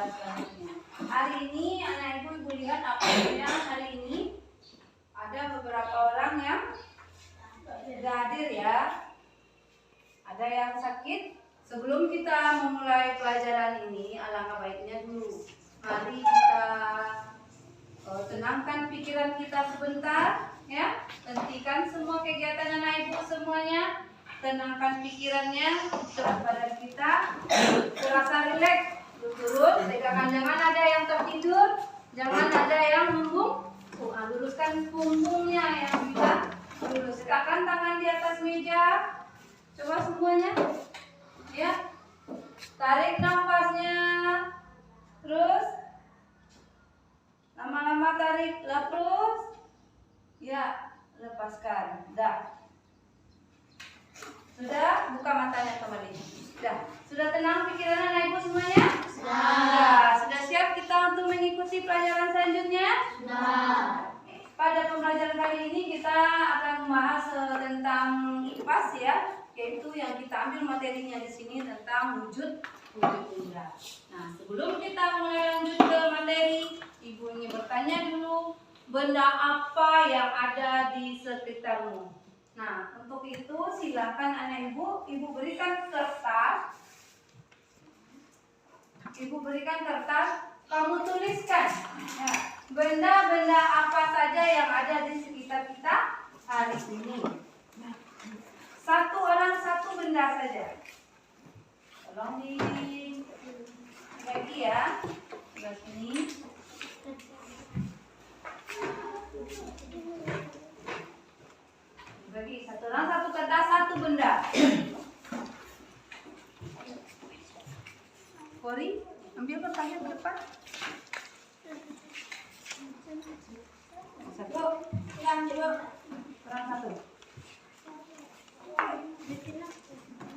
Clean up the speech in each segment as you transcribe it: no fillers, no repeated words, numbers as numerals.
kelas selanjutnya. Hari ini anak ibu lihat apa yang hari ini ada beberapa orang yang tidak hadir ya. Ada yang sakit. Sebelum kita memulai pelajaran ini, alangkah baiknya dulu mari kita tenangkan pikiran kita sebentar ya. Hentikan semua kegiatan anak ibu semuanya. Tenangkan pikirannya, berat badan kita terasa rileks, turun, tegakkan, jangan ada yang tertidur, jangan ada yang luruskan punggungnya yang bisa lurus. Tegakkan tangan di atas meja, coba semuanya, ya. Tarik nafasnya, terus lama-lama tarik, terus, ya, lepaskan, dah. Sudah, buka matanya kembali. Sudah tenang pikiran anak ibu semuanya? Sudah siap kita untuk mengikuti pelajaran selanjutnya? Pada pembelajaran kali ini kita akan membahas tentang IPAS ya, yaitu yang kita ambil materinya di sini tentang wujud benda. Nah, sebelum kita mulai lanjut ke materi, ibu ingin bertanya dulu, benda apa yang ada di sekitarmu? Nah, untuk itu silakan anak ibu berikan kertas. Ibu berikan kertas, kamu tuliskan ya, benda-benda apa saja yang ada di sekitar kita hari ini. Satu orang satu benda saja. Tolong dibagi ya, sebelah sini. Bagi satu orang satu kertas satu benda. Kori, ambil kertasnya ke depan. Satu, yang dua, orang satu.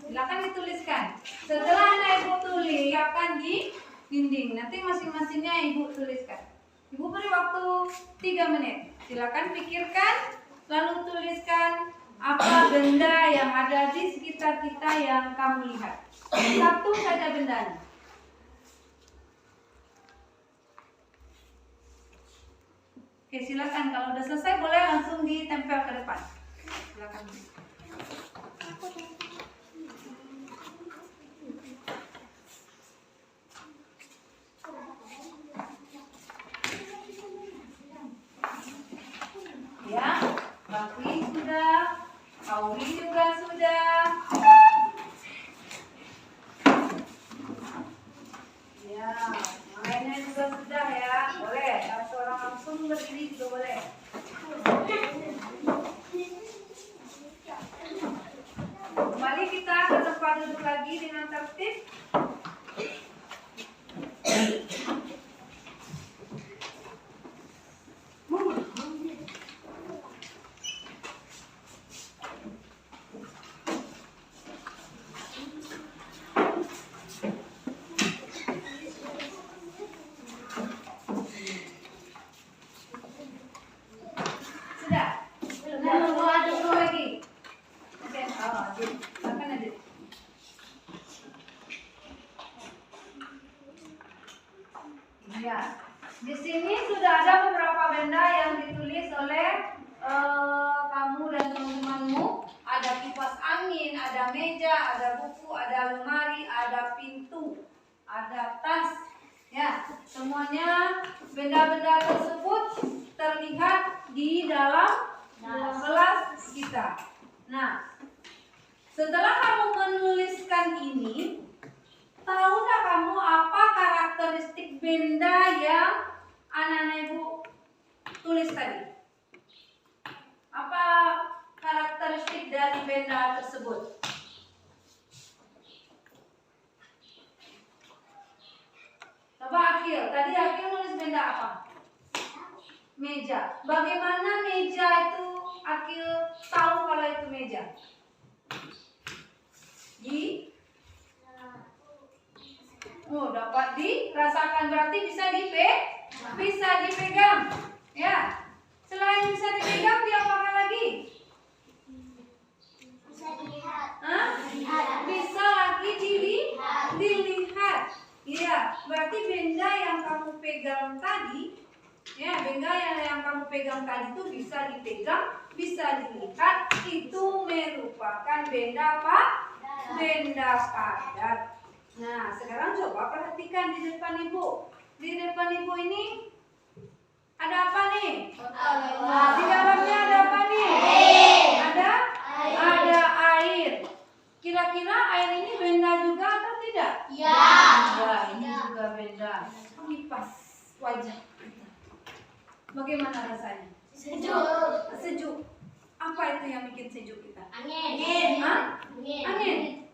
Silakan dituliskan. Setelah anak ibu tulis, siapkan di dinding. Nanti masing-masingnya ibu tuliskan. Ibu beri waktu 3 menit. Silakan pikirkan. Lalu tuliskan apa benda yang ada di sekitar kita yang kamu lihat. Satu saja bendanya. Oke, silakan. Kalau udah selesai boleh langsung ditempel ke depan. Silakan. Ya. Bakri sudah, Auri juga sudah. Ya, yang lainnya juga sudah ya. Boleh, satu orang langsung berdiri juga boleh. Kembali kita ke tempat duduk lagi dengan tertib. Ya, di sini sudah ada beberapa benda yang ditulis oleh kamu dan teman-temanmu. Ada kipas angin, ada meja, ada buku, ada lemari, ada pintu, ada tas. Ya, semuanya benda-benda tersebut terlihat di dalam kelas kita. Nah, setelah kamu menuliskan ini, tahukah kamu apa karakteristik benda yang anak-anak ibu tulis tadi? Apa karakteristik dari benda tersebut? Coba Akil, tadi Akil nulis benda apa? Meja. Bagaimana meja itu Akil tahu kalau itu meja? Dapat dirasakan, berarti bisa dipegang. Ya. Selain bisa dipegang, diapakan lagi? Bisa dilihat. Bisa lagi dilihat. Iya, berarti benda yang kamu pegang tadi, ya benda yang kamu pegang tadi itu bisa dipegang, bisa dilihat, itu merupakan benda apa? Benda padat. Nah, sekarang coba perhatikan di depan ibu. Di depan ibu ini ada apa nih? Di dalamnya ada apa nih? Ada air. Kira-kira air ini benda juga atau tidak? Ya. Ya, ini juga benda. Kipas wajah kita. Bagaimana rasanya? Sejuk. Sejuk. Apa itu yang bikin sejuk kita? Angin. Hah? Angin.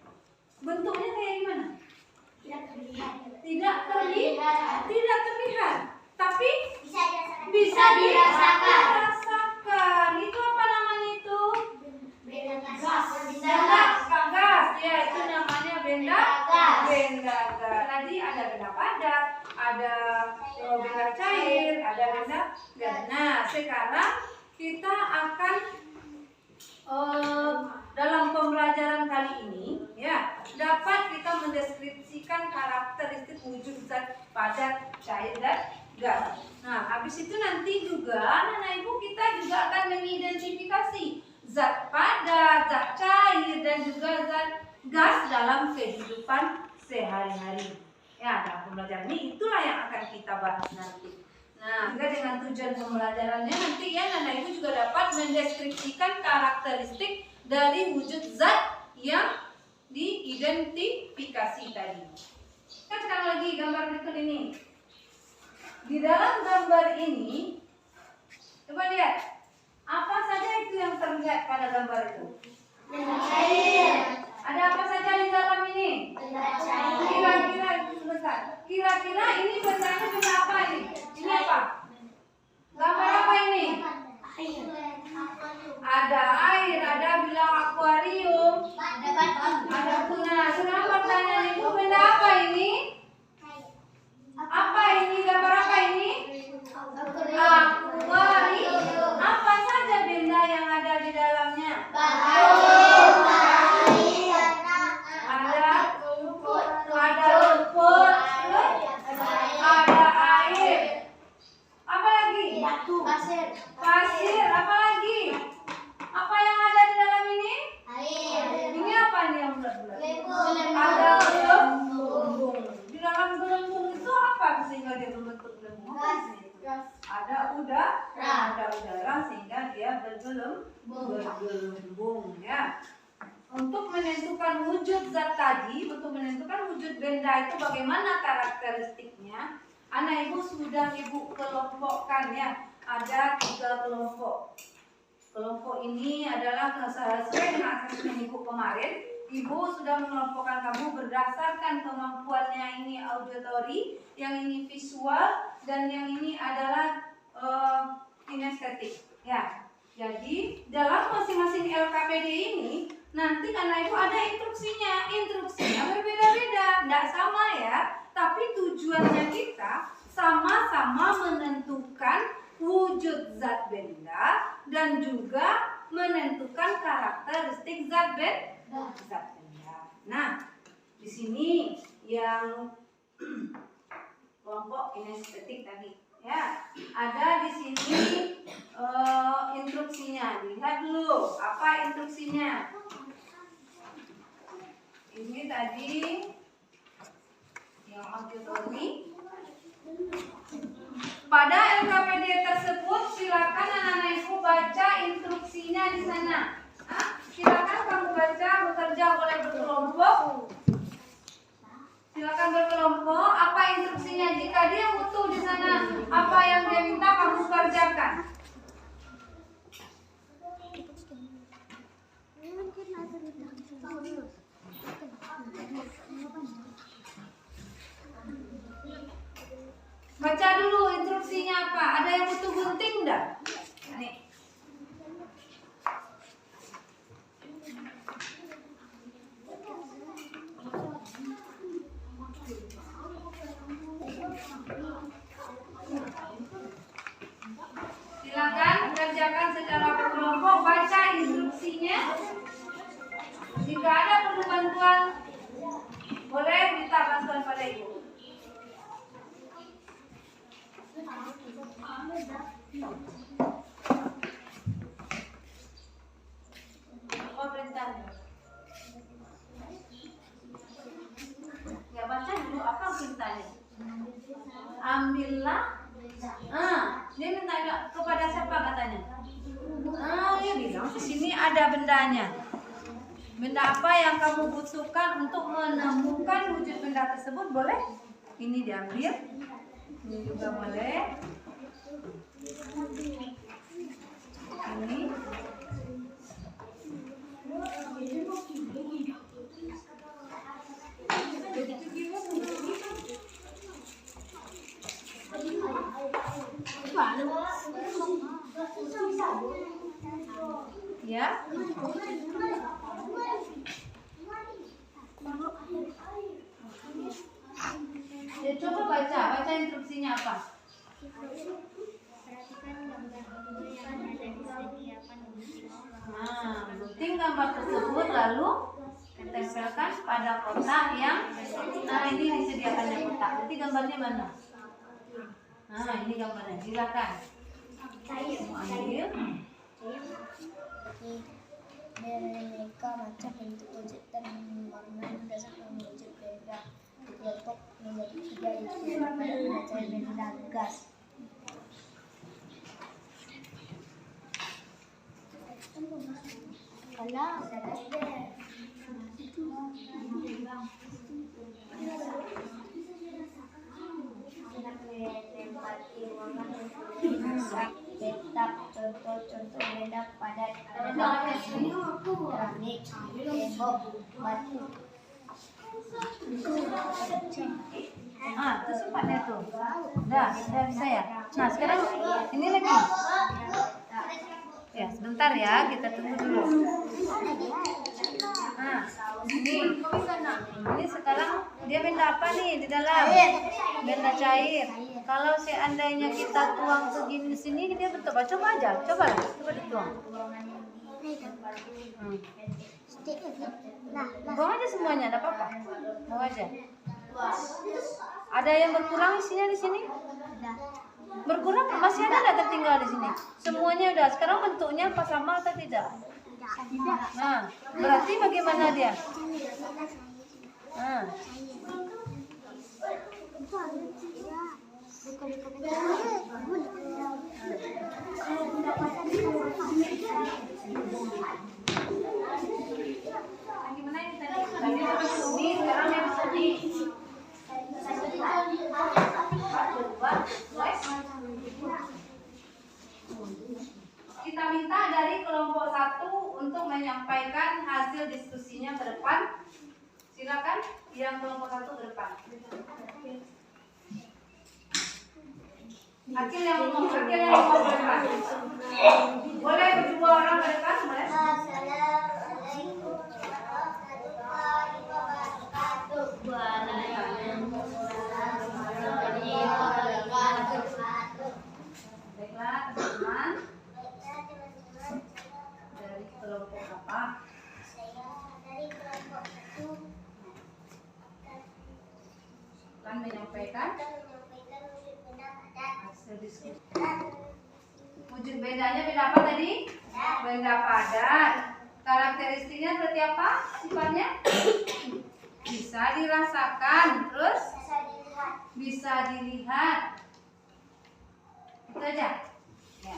Bentuknya kayak gimana? Tidak terlihat. Tapi bisa dirasakan. Itu apa namanya itu? Gas. Ya, itu namanya benda gas. Tadi ada benda padat, ada benda cair, ada benda gas. Nah, sekarang kita akan dalam pembelajaran kali ini ya dapat kita mendeskripsikan karakteristik wujud zat padat, cair dan gas. Nah, habis itu nanti juga anak ibu kita juga akan mengidentifikasi zat padat, zat cair dan juga zat gas dalam kehidupan sehari-hari. Ya, dalam pembelajaran ini itulah yang akan kita bahas nanti. Nah, juga dengan tujuan pembelajarannya nanti ya anak ibu juga dapat mendeskripsikan karakteristik dari wujud zat yang diidentifikasi tadi. Kita sekarang lagi gambar berikut ini. Di dalam gambar ini, coba lihat apa saja itu yang terlihat pada gambar itu. Ada apa saja di dalam ini? Kira-kira ini bendanya benda apa ini? Ini apa? Gambar apa ini? Ada air, ada bilang akuarium, ada tuna. Sekarang pertanyaan ibu, benda apa ini? Apa ini? Gambar apa ini? Akuarium. Apa saja benda yang ada di dalamnya? Ada rumput, ada air. Apa lagi? Pasir. Apa lagi? Apa yang ada di dalam ini? Ini apa nih yang bulat-bulat? Ada gelembung. Di dalam gelembung itu apa sehingga dia membentuk gelembung? Ada udara sehingga dia bergelembung ya. Untuk menentukan wujud zat tadi, untuk menentukan wujud benda itu bagaimana karakteristiknya, anak ibu sudah ibu kelompokkan ya. Ada 3 kelompok. Kelompok ini adalah sesuai dengan asesmen ibu kemarin. Ibu sudah mengelompokkan kamu berdasarkan kemampuannya ini auditory, yang ini visual, dan yang ini adalah kinestetik. Ya. Jadi dalam masing-masing LKPD ini nanti karena itu ada instruksinya berbeda-beda, tidak sama ya. Tapi tujuannya kita sama-sama menentukan wujud zat benda dan juga menentukan karakteristik zat benda. Nah, di sini yang kelompok kinestetik tadi. Ya, ada di sini instruksinya. Lihat dulu apa instruksinya. Ini tadi yang auditory. Pada LKPD tersebut silakan anak-anak ibu baca instruksinya di sana. Silakan kamu baca, bekerja boleh berkelompok. Silakan berkelompok. Apa instruksinya? Jika dia butuh di sana, apa yang dia minta kamu kerjakan. Baca dulu instruksinya apa. Ada yang butuh gunting enggak? Nih. Silakan kerjakan secara berkelompok, baca instruksinya. Jika ada perlu bantuan, boleh minta bantuan pada ibu. Apa perintahnya? Ya baca dulu apa perintahnya. Ambillah. Dia minta kepada siapa katanya? Dia bilang di sini ada bendanya. Benda apa yang kamu butuhkan untuk menemukan wujud benda tersebut? Boleh? Ini diambil. Ini juga boleh. Ini. Ya. Ya coba baca instruksinya apa? Gunting gambar tersebut lalu tempelkan pada kotak yang ini disediakannya kotak. Berarti gambarnya mana? Ini gambarnya. Silakan. Ambil. Mereka macam bentuk wujud dan warna berdasarkan wujud benda kelompok nomor 3 itu pada belajar benda gas. Tetap contoh-contoh benda padat pada keramik, tembok, batu. Itu sempatnya tuh. Udah bisa ya. Nah sekarang ini lagi. Ya sebentar ya, kita tunggu dulu. Ini sekarang dia benda apa nih di dalam? Benda cair. Kalau seandainya kita tuang segini sini dia bentuk apa? Coba aja, coba dituang. Buang aja semuanya, enggak apa-apa. Buang aja. Ada yang berkurang isinya di sini? Berkurang masih ada nggak tertinggal di sini? Semuanya udah. Sekarang bentuknya apa sama atau tidak? Nah, berarti bagaimana dia? Gimana ini tadi? Tadi ini sekarang yang sedih. Kita minta dari kelompok 1 untuk menyampaikan hasil diskusinya ke depan. Silakan yang kelompok 1 ke depan. Akil yang mau ke depan. Boleh berdua orang ke depan, boleh? Baiklah teman-teman. Dari kelompok apa? Saya dari kelompok 1 Akan menyampaikan wujud benda padat. hasil diskusi. Wujud bendanya benda apa tadi? Benda padat. Karakteristiknya seperti apa? Sifatnya? Bisa dirasakan, terus bisa dilihat. Itu aja. Ya.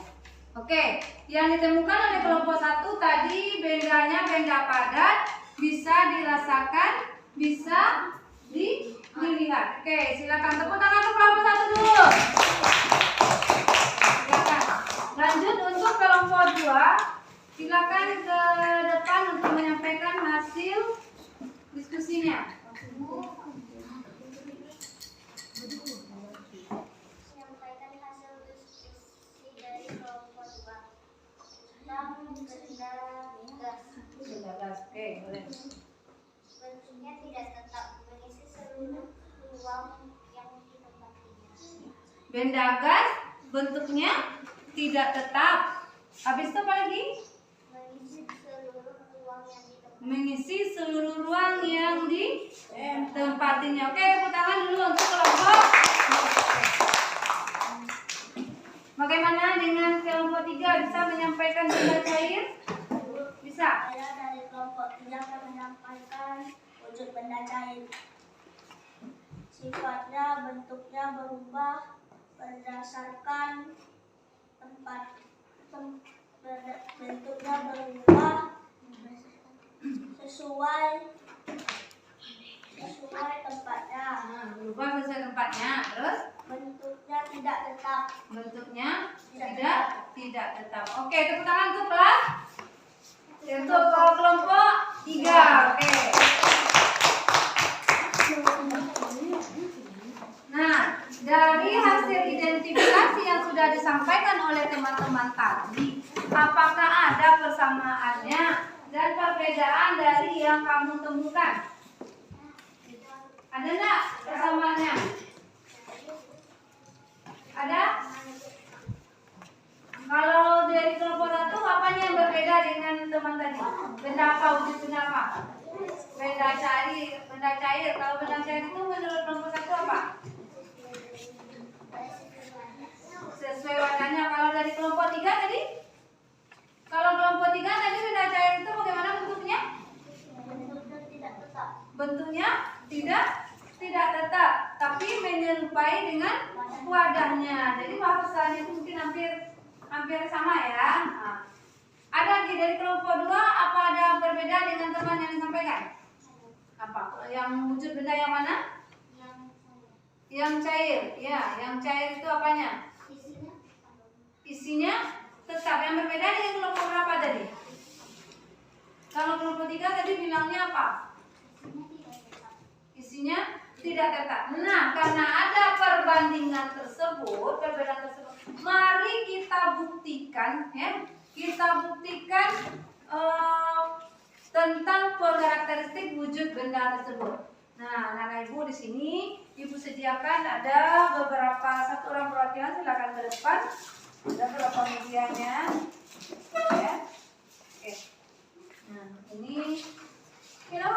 Oke, yang ditemukan oleh kelompok 1 tadi bendanya benda padat, bisa dirasakan, bisa dilihat. Oke, silakan tepuk tangan untuk kelompok 1 dulu. Silakan. Lanjut untuk kelompok 2. Silakan ke depan untuk menyampaikan hasil diskusinya. Menyampaikan hasil diskusi dari kelompok 2 tentang benda gas. Benda gas. Oke, boleh. Bentuknya tidak tetap, mengisi seluruh ruang yang ditempatinya. Benda gas bentuknya tidak tetap. Habis itu apa lagi? Mengisi seluruh ruang yang Mengisi seluruh ruang yang ditempatinya. Oke, tepuk tangan dulu untuk kelompok. lain. Sifatnya, bentuknya berubah berdasarkan tempat. Bentuknya berubah sesuai tempatnya. Berubah sesuai tempatnya. Terus Bentuknya tidak tetap. bentuknya tidak tetap. Oke, tepuk tangan untuk kelas. Untuk kelompok 3. Oke. Nah, dari hasil identifikasi yang sudah disampaikan oleh teman-teman tadi, apakah ada persamaannya dan perbedaan dari yang kamu temukan? Ada enggak persamaannya? Ada? Kalau dari kelompok 1, apanya yang berbeda dengan teman tadi? Benda apa, wujud benda apa? Benda cair. Kalau benda cair itu menurut kelompok 1 apa? Sesuai warnanya. Kalau dari kelompok 3 tadi? Kalau kelompok 3 tadi benda cair itu bagaimana bentuknya? Bentuknya tidak tetap. Bentuknya tidak tetap, tapi menyerupai dengan wadahnya. Jadi bahasanya itu mungkin hampir sama ya. Nah, ada lagi dari kelompok 2, apa ada berbeda dengan teman yang disampaikan? Apa? Yang wujud benda yang mana? Yang cair. Ya, yang cair itu apanya? Isinya tetap. Yang berbeda dengan kelompok berapa tadi? Kalau kelompok 3 tadi bilangnya apa? Isinya tidak tetap. Nah, karena ada perbandingan tersebut, perbedaan tersebut, mari kita buktikan, ya. Kita buktikan tentang karakteristik wujud benda tersebut. Nah, anak ibu di sini, ibu sediakan ada beberapa, satu orang perwakilan, silakan ke depan. Ada beberapa medianya, ya. Oke. Nah, ini kira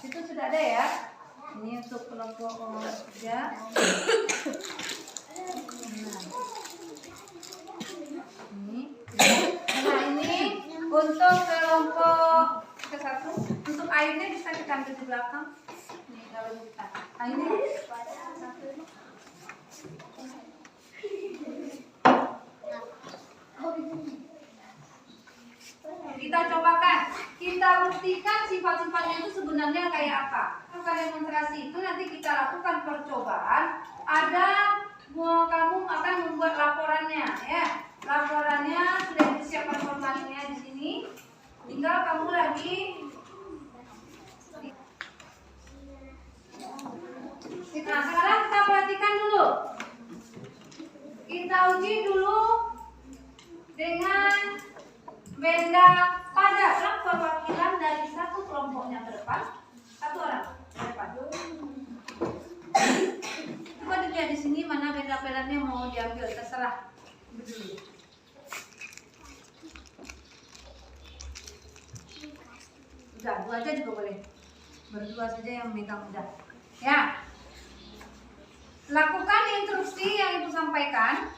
itu sudah ada ya. Ini untuk kelompok 3. Nah, ini untuk kelompok ke-1. Untuk airnya bisa kita ambil di belakang. Nih, kalau kita. Airnya kita cobakan, kita buktikan sifat-sifatnya itu sebenarnya kayak apa. Maka demonstrasi itu nanti kita lakukan percobaan. Ada kamu akan membuat laporannya, ya. Laporannya sudah disiapkan formatnya di sini. Tinggal kamu lagi. Nah, sekarang kita perhatikan dulu. Kita uji dulu dengan benda pada. Perwakilan dari satu kelompoknya ke depan, satu orang ke depan. Coba dilihat di sini mana benda-bendanya mau diambil, terserah. Udah, 2 aja juga boleh. Berdua saja yang memegang udah. Ya. Lakukan instruksi yang ibu sampaikan.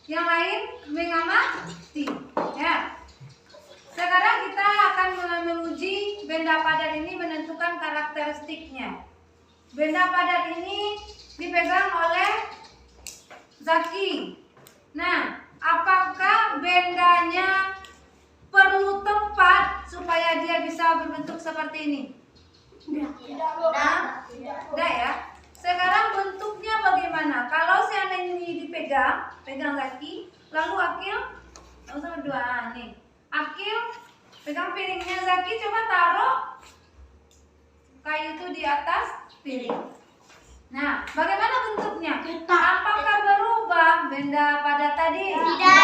Yang lain mengamati. Ya. Sekarang kita akan menguji benda padat ini, menentukan karakteristiknya. Benda padat ini dipegang oleh Zaki. Nah, apakah bendanya perlu tempat supaya dia bisa berbentuk seperti ini? Tidak ya. Sekarang bentuknya bagaimana? Kalau seandainya ini pegang Zaki, lalu Akil, langsung berdua nih. Akil pegang piringnya Zaki, coba taruh kayu itu di atas piring. Nah, bagaimana bentuknya? Apakah berubah benda pada tadi? Tidak.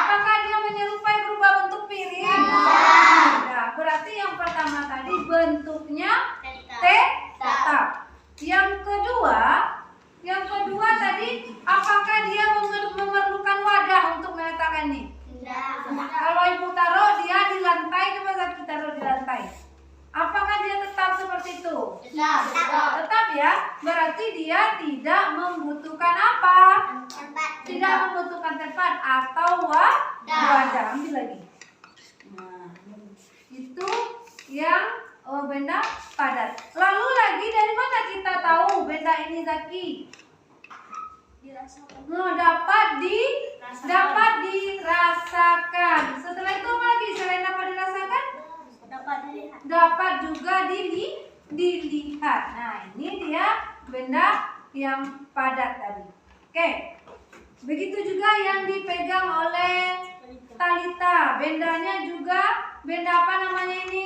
Apakah dia menyerupai berubah bentuk piring? Tidak. Berarti yang pertama tadi bentuknya tetap. Yang kedua tadi, apakah dia memerlukan wadah untuk meletakkan ini? Kalau ibu taruh dia di lantai, coba Zaki taruh di lantai. Apakah dia tetap seperti itu? Tetap ya. Berarti dia tidak membutuhkan apa? Tidak membutuhkan tempat atau wadah. Ambil lagi. Nah, itu yang benda padat. Lalu lagi dari mana kita tahu benda ini Zaki? Dirasakan. Dapat dirasakan. Setelah itu apa lagi selain dapat dirasakan? Dapat dilihat. Dapat juga dilihat. Nah, ini dia benda yang padat tadi. Oke. Begitu juga yang dipegang oleh Talita. Bendanya juga benda apa namanya ini?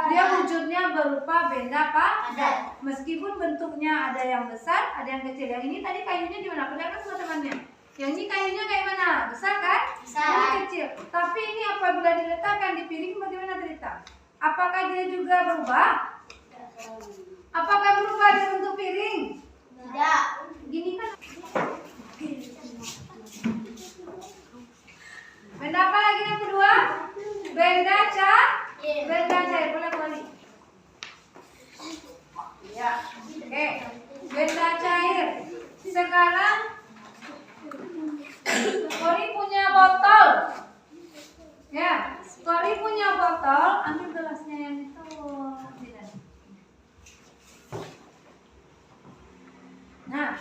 Dia wujudnya berupa benda padat. Meskipun bentuknya ada yang besar, ada yang kecil. Yang ini tadi kayunya gimana? Perlihatkan teman-temannya. Yang ini kayunya kayak mana? Besar kan? Besar. Ini kecil. Tapi ini apabila diletakkan di piring bagaimana Talita? Apakah dia juga berubah? Apakah berubah dia bentuk piring? Tidak. Gini kan? Benda apa lagi yang kedua? Benda cair. Benda cair. Boleh kembali. Ya. Oke. Benda cair. Sekarang Kori punya botol. Ya. Kori punya botol. Ambil gelasnya yang itu. Nah.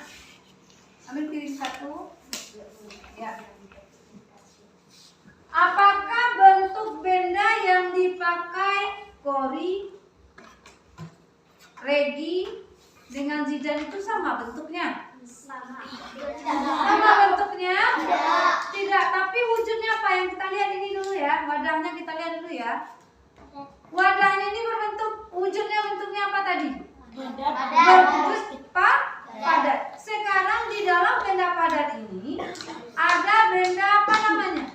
Ambil piring satu. Ya. Apakah bentuk benda yang dipakai Kori, Regi dengan Zidan itu sama bentuknya? Sama bentuknya? Tidak, tapi wujudnya apa? Yang kita lihat ini dulu ya. Wadahnya kita lihat dulu ya. Wadahnya ini wujudnya bentuknya apa tadi? Berwujud padat. Sekarang di dalam benda padat ini ada benda apa namanya?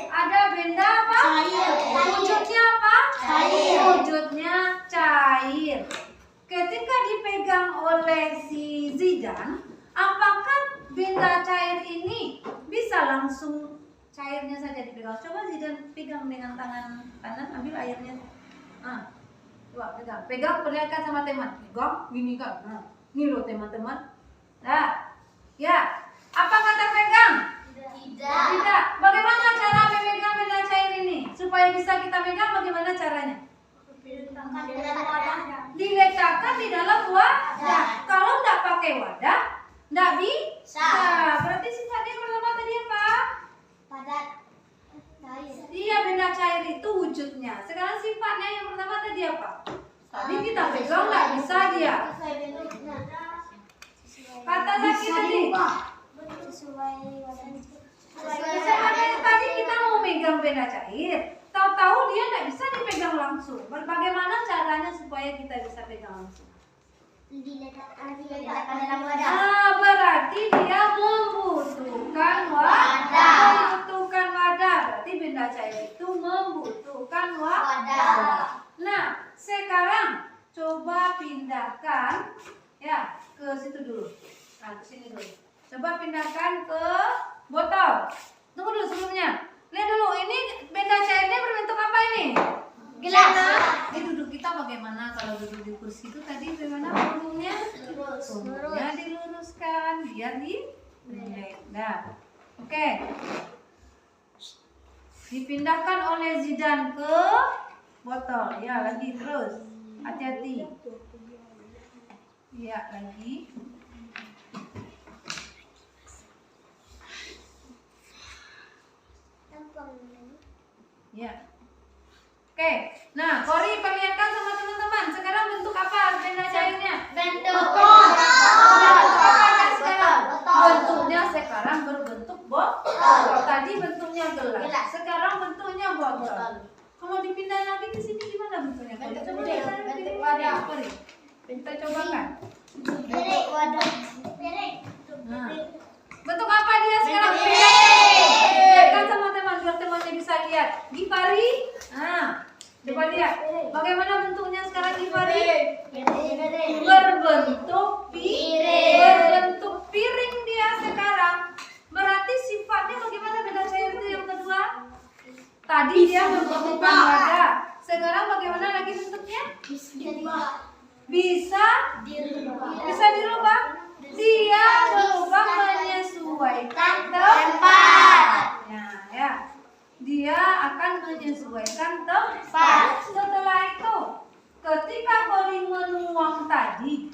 Ada benda apa? Wujudnya apa? Wujudnya cair. Ketika dipegang oleh si Zidan, apakah benda cair ini bisa langsung cairnya saja dipegang? Coba Zidan pegang dengan tangan kanan, ambil airnya. Coba pegang. Pegang, perlihatkan sama teman. Pegang, gini kan. Ini loh teman-teman. Nah, ya. Apakah terpegang? Tidak. Bagaimana cara memegang benda cair ini? Supaya bisa kita pegang, bagaimana caranya? Diletakkan di dalam wadah. Kalau tidak pakai wadah, tidak bisa. Berarti sifatnya pertama tadi apa? Padat. Iya, benda cair itu wujudnya. Sekarang sifatnya yang pertama tadi apa? Tadi kita pegang nggak bisa dia. Kata Zaki tadi. Sesuai Tadi kita mau megang benda cair. Tahu-tahu dia nggak bisa dipegang langsung. Bagaimana caranya supaya kita bisa pegang langsung? Diletakkan dalam wadah. Berarti dia membutuhkan wadah. Membutuhkan wadah. Berarti benda cair itu membutuhkan wadah. Nah, sekarang coba pindahkan ya ke situ dulu. Nah, ke sini dulu. Coba pindahkan ke botol. Tunggu dulu sebelumnya. Lihat dulu, ini benda cairnya berbentuk apa ini? Gelas. Ini duduk kita bagaimana kalau duduk di kursi itu tadi bagaimana punggungnya? Punggungnya diluruskan biar relax. Nah, oke. Dipindahkan oleh Zidan ke botol. Ya, lagi terus. Hati-hati. Ya, lagi. Ya. Oke. Nah, Kori perlihatkan sama teman-teman. Sekarang bentuk apa benda cairnya? Bentuk Bentuknya sekarang berbentuk botol. Tadi bentuknya gelas. Sekarang bentuknya botol. Kalau dipindah lagi ke sini gimana bentuknya? Coba bentuk wadah. Kori. Kita cobakan. Nah. Bentuk apa dia sekarang? Lihatkan sama teman biar temannya bisa lihat. Gifari. Nah, coba lihat. Bagaimana bentuknya sekarang Gifari? Berbentuk piring. Berbentuk piring dia sekarang. Berarti sifatnya bagaimana benda cair itu yang kedua? Tadi dia membutuhkan wadah. Sekarang bagaimana lagi bentuknya? Bisa dirubah. Dia berubah menyesuaikan tempat. Ya. Dia akan menyesuaikan tempat. Setelah itu Ketika Kori menuang tadi,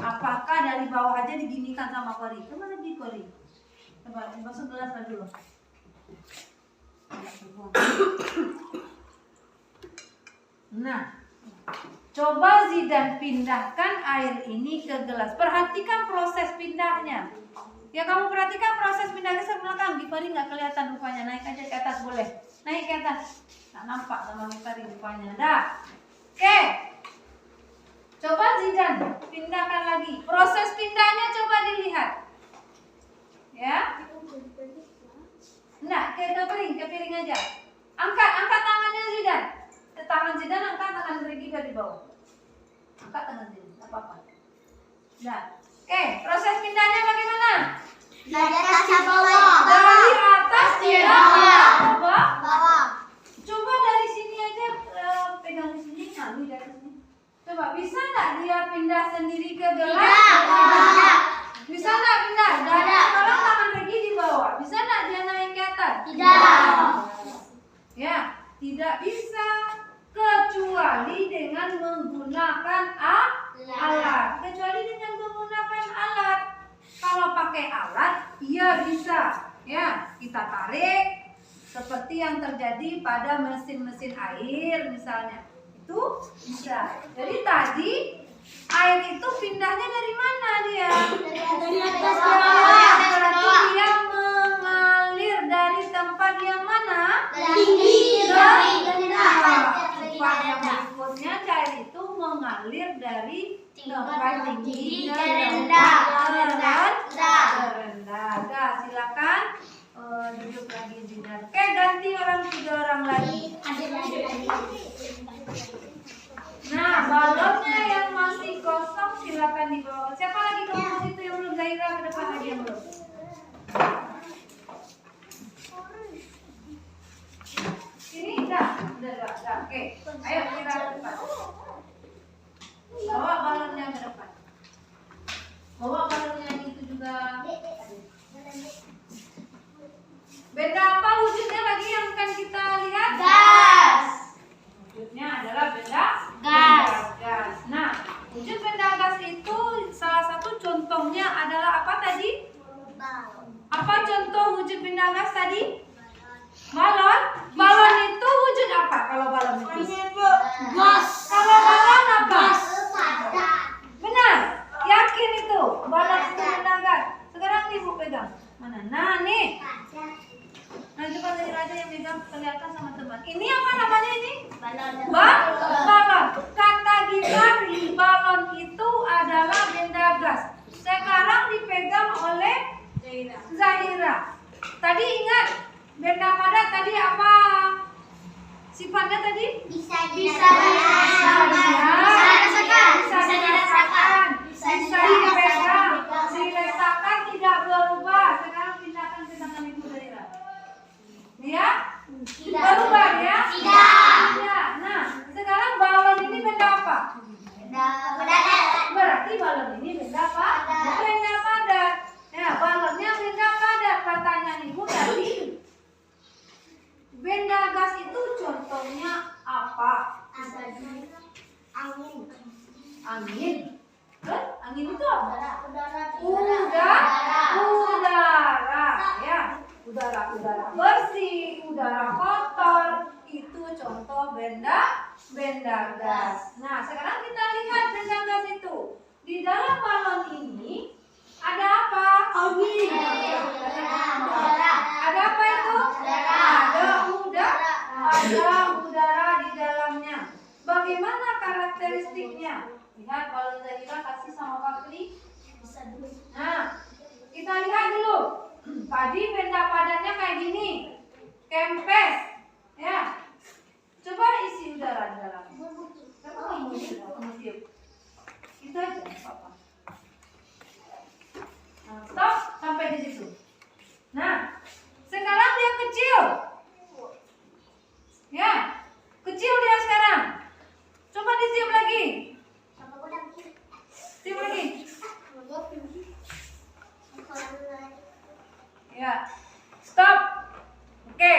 apakah dari bawah aja diginikan sama Kori? Coba lagi Kori. Coba masuk gelas dulu. Nah, coba Zidan pindahkan air ini ke gelas. Perhatikan proses pindahnya. Ya kamu perhatikan proses pindahnya ke belakang. Di Kori nggak kelihatan rupanya. Naik aja ke atas boleh. Naik ke atas. Nggak nampak sama Kori rupanya. Dah. Oke. Coba Zidan pindahkan lagi. Proses pindahnya coba dilihat. Ya. Enggak, ke piring aja. Angkat tangannya Zidan. Tangan Zidan angkat, tangan Regina di bawah. Angkat tangan Zidan, enggak apa-apa. Nah. Oke, proses pindahnya bagaimana? Dari atas ke bawah. Dari atas ke bawah. Bawah. Coba dari sini aja pegang di sini, ambil dari sini. Coba bisa nggak dia pindah sendiri ke gelas? Tidak. Bisa nggak pindah? Dari sekarang tangan Regi di bawah. Bisa nggak dia naik ke atas? Tidak. Ya, tidak bisa kecuali dengan menggunakan alat. Kecuali dengan menggunakan alat. Kalau pakai alat, iya bisa. Ya, kita tarik seperti yang terjadi pada mesin-mesin air misalnya. Itu bisa. Jadi tadi air itu pindahnya dari mana dia? Dari atas ke bawah. bawah. Berarti dia mengalir dari tempat yang mana? Tinggi. Dari Tempat yang berikutnya cair itu mengalir dari tempat tinggi ke rendah. rendah. Dah, silakan duduk lagi Zidan. Oke, ganti tiga orang lagi. Nah, balonnya yang masih kosong silakan dibawa. Siapa lagi kelompok itu yang belum? Zaira ke depan lagi yang belum. Ini udah. Oke, ayo kita ke depan. Bawa balonnya ke depan. Bawa balonnya yang itu juga. Benda apa wujudnya lagi yang akan kita lihat? Gas. Wujudnya adalah benda gas. Nah, wujud benda gas itu salah satu contohnya adalah apa tadi? Apa contoh wujud benda gas tadi? Balon. Balon itu wujud apa kalau balon itu? Gas. Kalau balon apa? Gas. Benar. Yakin itu? Balon itu benda gas. Sekarang ibu pegang. Mana? Nah, nih. Nah, coba dari Raja yang pegang kelihatan sama teman. Ini apa namanya ini? Balon. Kata Gifari, balon itu adalah benda gas. Sekarang dipegang oleh Zahira. Tadi ingat benda padat tadi apa sifatnya tadi? Bisa dirasakan, bisa dipegang, diletakkan, tidak berubah. Sekarang pindahkan ke tangan ibu Zahira. Ya? Berubah ya? Tidak. Nah, sekarang balon ini benda apa? Berarti balon ini benda apa? Benda padat. Ya, balonnya benda padat. Pertanyaan ibu tadi, benda gas itu contohnya apa? Angin. Angin itu apa? Udara. Ya. Udara bersih, udara kotor, itu contoh benda gas. Nah, sekarang kita lihat benda gas itu. Di dalam balon ini ada apa? Angin. Ada apa itu? Ada udara di dalamnya. Bagaimana karakteristiknya? Lihat balon Zahira kasih sama Fakri. Nah, kita lihat dulu. Tadi benda padatnya kayak gini, kempes, ya. Coba isi udara di dalamnya. Coba kamu isi tiup. Itu aja, apa? Nah, stop sampai di situ. Nah, sekarang dia kecil, ya, kecil dia sekarang. Coba ditiup lagi. Tiup lagi. Ya, stop. Oke.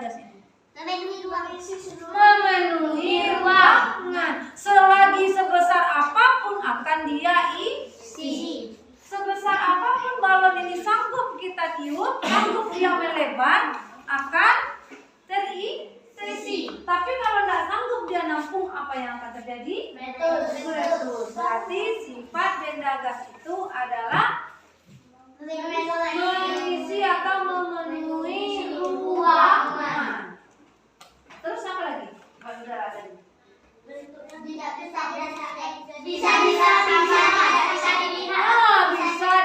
gasnya? Memenuhi ruangan. Selagi sebesar apapun akan dia isi. Sebesar apapun balon ini sanggup kita tiup, sanggup dia melebar, akan terisi. Tapi kalau tidak sanggup dia nampung, apa yang akan terjadi? Meletus. Berarti sifat benda gas itu adalah mengisi atau memenuhi ruangan. Terus apa lagi? Kalau udara tadi. Tidak bisa dirasakan. Bisa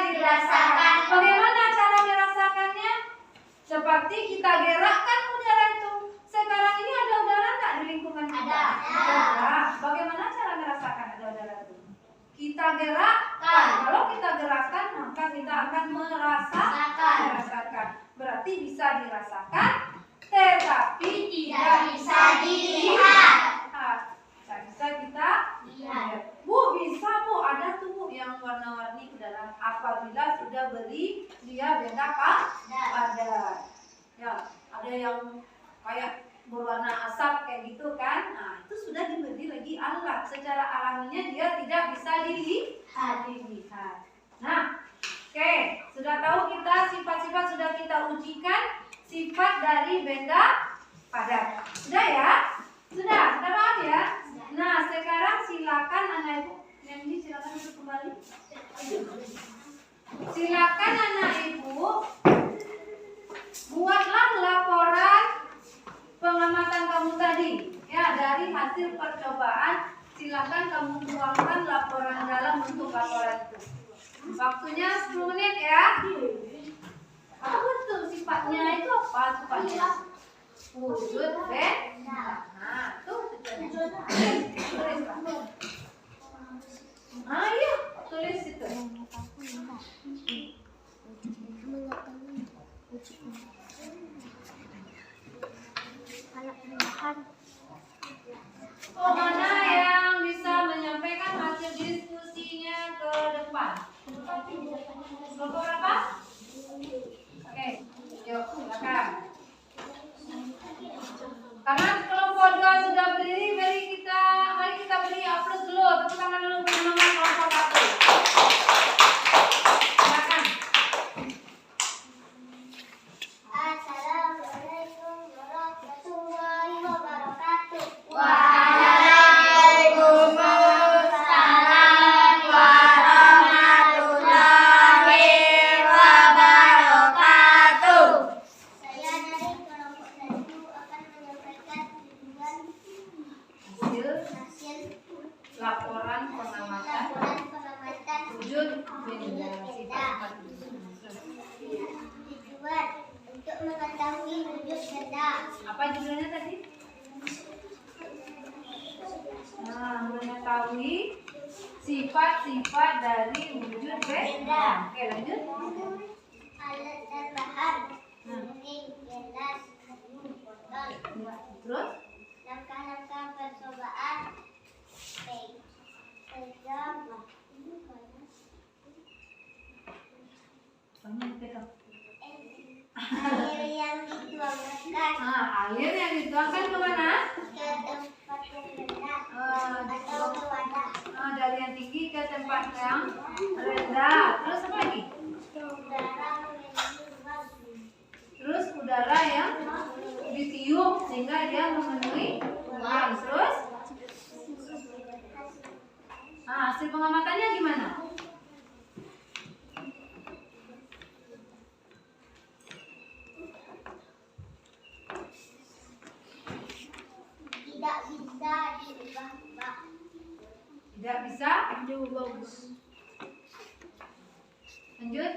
dirasakan. Bagaimana cara merasakannya? Seperti kita gerakkan udara itu. Sekarang ini ada udara nggak di lingkungan kita? Ada. Bagaimana cara merasakan ada udara itu? Kita gerakkan. Kalau kita gerakkan, maka kita akan merasakan. Berarti bisa dirasakan, tetapi tidak bisa dilihat. Bisa kita lihat. Bu, bisa Bu, ada tuh Bu yang warna-warni udara. Apabila sudah beri dia benda padat. Ya, ada yang kayak berwarna asap kayak gitu kan. Nah, itu sudah diberi lagi alat. Secara alaminya dia tidak bisa dilihat. Nah, oke, sudah tahu kita sifat-sifat sudah kita ujikan. Sifat dari benda padat. Sudah ya? Sudah paham ya? Nah, sekarang silakan anak ibu. Yang ini silakan duduk kembali. Silakan anak ibu buatlah laporan pengamatan kamu tadi. Ya, dari hasil percobaan silakan kamu tuangkan laporan dalam bentuk laporan itu. Waktunya 10 menit ya. Apa betul sifatnya itu apa sifatnya? Wujud benda. Nah, tuh tulis. Ayo, tulis itu. Oh, mana yang bisa menyampaikan hasil diskusinya ke depan? Kelompok berapa? Oke, yuk silakan. Karena kelompok 2 sudah berdiri, mari kita beri aplaus dulu. Tepuk tangan dulu untuk nomor kelompok 1. Silakan. Assalamualaikum warahmatullahi wabarakatuh. Waalaikumsalam warahmatullahi wabarakatuh. Saya dari kelompok 1 akan menyampaikan hasil Laporan pengamatan wujud benda. Tujuan untuk mengetahui wujud benda. Apa judulnya tadi? Nah, mengetahui sifat-sifat dari wujud benda. Oke, lanjut. Alat dan bahan mungkin gelas, botol. Terus? Langkah-langkah percobaan. Pegang. Air yang dituangkan Air yang dituangkan kemana? ke tempat yang rendah atau ke wadah. Dari yang tinggi ke tempat yang rendah. Terus apa lagi? Udara memenuhi ruang. Terus udara yang ditiup sehingga dia memenuhi ruang. Terus? Hasil pengamatannya gimana? Tidak bisa diubah-ubah. Tidak bisa diubah. Lanjut.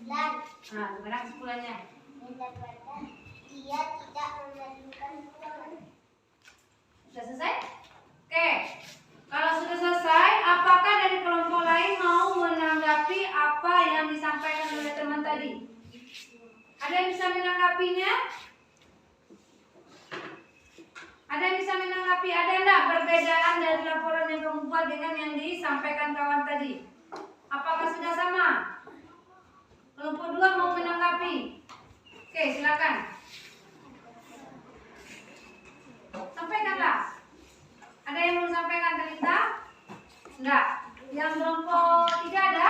Dan Gimana kesimpulannya? mendapatkan dia tidak memerlukan ruangan. Sudah selesai? Oke. Kalau sudah selesai, apakah dari kelompok lain mau menanggapi apa yang disampaikan oleh teman tadi? Ada yang bisa menanggapinya? Ada yang bisa menanggapi? Ada enggak perbedaan dari laporan yang kamu buat dengan yang disampaikan kawan tadi? Apakah sudah sama? Kelompok 2 mau menanggapi? Oke, silakan. Sampaikanlah. Ada yang mau sampaikan Talita? Enggak. Yang kelompok 3 ada?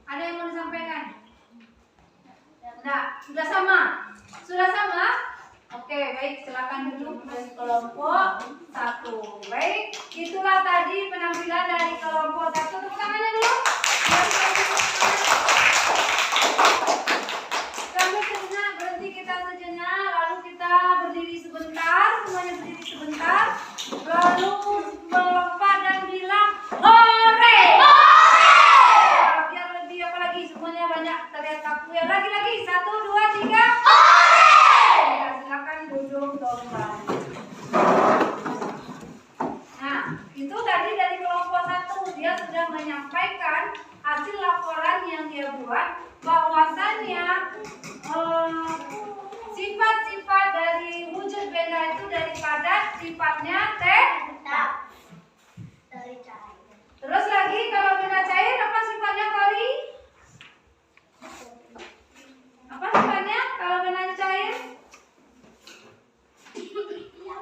Ada yang mau disampaikan? Enggak. Sudah sama? Sudah sama? Oke, baik. Silakan duduk dari kelompok 1. Baik. Itulah tadi penampilan dari kelompok 1. Tepuk tangannya dulu. Sambil sejenak, berhenti kita sejenak. Lalu kita berdiri sebentar. Semuanya berdiri sebentar. Lalu melompat dan bilang hore. Biar lebih apa lagi? Semuanya banyak terlihat kaku ya. Lagi-lagi. 1, 2, 3. Ya, silakan duduk kembali. Nah, itu tadi dari kelompok 1. Dia sudah menyampaikan hasil laporan yang dia buat, bahwasannya sifat-sifat dari wujud benda itu daripada sifatnya tetap. Terus lagi kalau benda cair apa sifatnya Kori? Apa sifatnya kalau benda cair?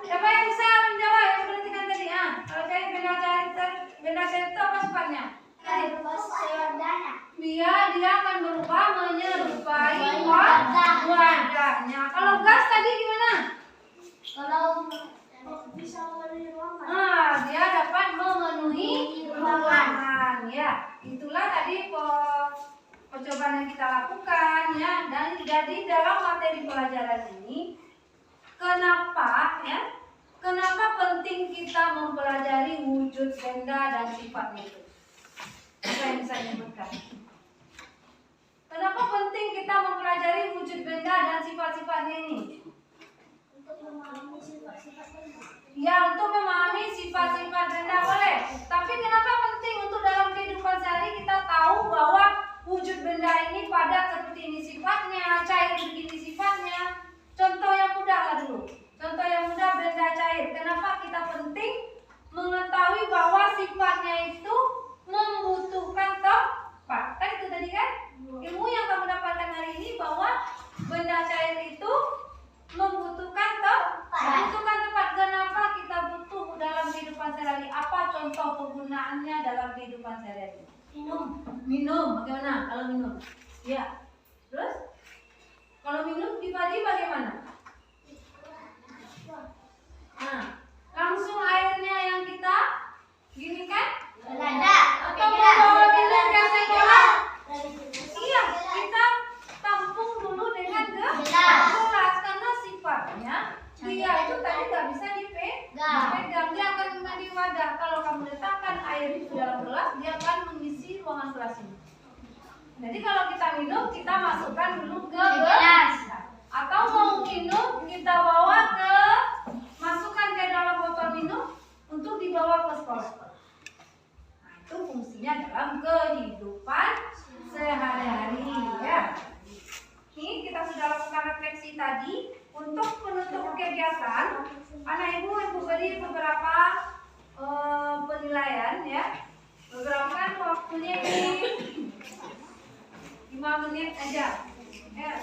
Siapa yang bisa menjawab yang perhatikan tadi? Kalau cair benda cair itu apa sifatnya? Dia akan berubah menyerupai wadahnya. Kalau gas tadi gimana? Dia dapat memenuhi ruangan ya. Itulah tadi percobaan yang kita lakukan ya. Dan jadi dalam materi pelajaran ini kenapa penting kita mempelajari wujud benda dan sifatnya itu? Saya bisa nyebutkan. Kenapa penting kita mempelajari wujud benda dan sifat-sifatnya ini? Ya, untuk memahami sifat-sifat benda boleh. Tapi kenapa penting untuk dalam kehidupan sehari kita tahu bahwa wujud benda ini padat seperti ini sifatnya, cair begini sifatnya. Contoh yang mudah lah dulu. Contoh yang mudah benda cair. Kenapa kita penting mengetahui bahwa sifatnya itu membutuhkan tempat? Kan itu tadi kan? Ilmu yang kamu dapatkan hari ini bahwa benda cair itu membutuhkan tempat. Kenapa kita butuh dalam kehidupan sehari-hari? Apa contoh penggunaannya dalam kehidupan sehari-hari? Minum. Bagaimana kalau minum? Ya. Terus? Kalau minum dibagi bagaimana? Langsung airnya yang kita gini kan? Atau bawa minum ke bola? Iya, kita tampung dulu dengan gelas karena sifatnya dia itu tadi nggak bisa dipegang, dia akan di wadah. Kalau kamu letakkan air itu dalam gelas, dia akan mengisi ruangan gelas ini. Jadi kalau kita minum, kita masukkan dulu ke gelas. Atau mau minum, kita bawa masukkan ke dalam botol minum untuk dibawa ke sekolah. Nah, itu fungsinya dalam kehidupan sehari-hari ya. Ini kita sudah lakukan refleksi tadi. Untuk penutup kegiatan, anak ibu beri beberapa penilaian ya. Beberapa kan waktunya ini 5 menit aja ya.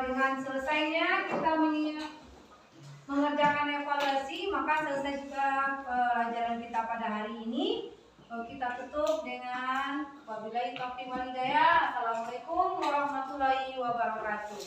Dengan selesainya kita mengerjakan evaluasi, maka selesai juga pelajaran kita pada hari ini. Kita tutup dengan wabillahi taufiq wal hidayah. Assalamualaikum warahmatullahi wabarakatuh.